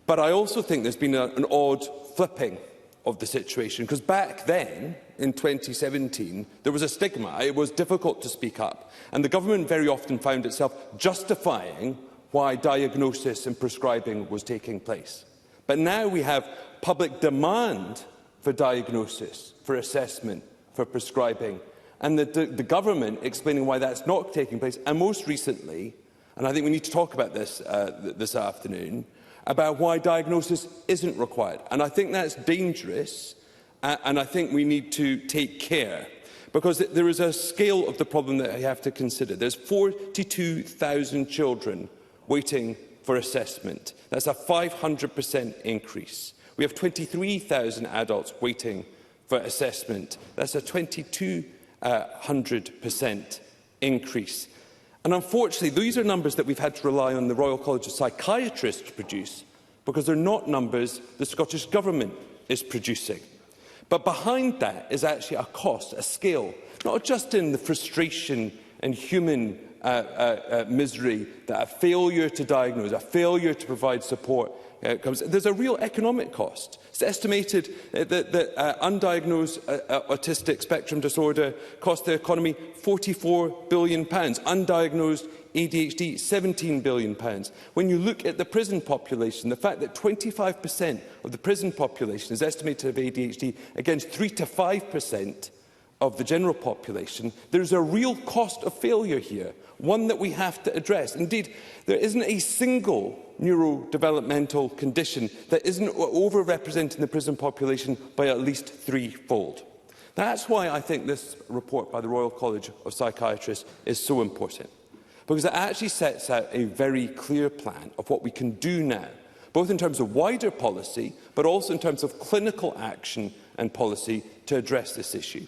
But I also think there's been an odd flipping of the situation, because back then, in 2017, there was a stigma. It was difficult to speak up, and the government very often found itself justifying why diagnosis and prescribing was taking place. But now we have public demand for diagnosis, for assessment, for prescribing, and the government explaining why that's not taking place, and most recently, and I think we need to talk about this this afternoon, about why diagnosis isn't required. And I think that's dangerous, and I think we need to take care, because there is a scale of the problem that you have to consider. There's 42,000 children waiting for assessment. That's a 500% increase. We have 23,000 adults waiting for assessment. That's a 2,200% increase. And unfortunately, these are numbers that we've had to rely on the Royal College of Psychiatrists to produce, because they're not numbers the Scottish Government is producing. But behind that is actually a cost, a scale, not just in the frustration and human misery that a failure to diagnose, a failure to provide support comes. There's a real economic cost. It's estimated that undiagnosed autistic spectrum disorder costs the economy £44 billion, undiagnosed ADHD £17 billion. When you look at the prison population, the fact that 25% of the prison population is estimated to have ADHD against 3 to 5% of the general population, there is a real cost of failure here, one that we have to address. Indeed, there isn't a single neurodevelopmental condition that isn't overrepresented in the prison population by at least threefold. That's why I think this report by the Royal College of Psychiatrists is so important, because it actually sets out a very clear plan of what we can do now, both in terms of wider policy, but also in terms of clinical action and policy to address this issue.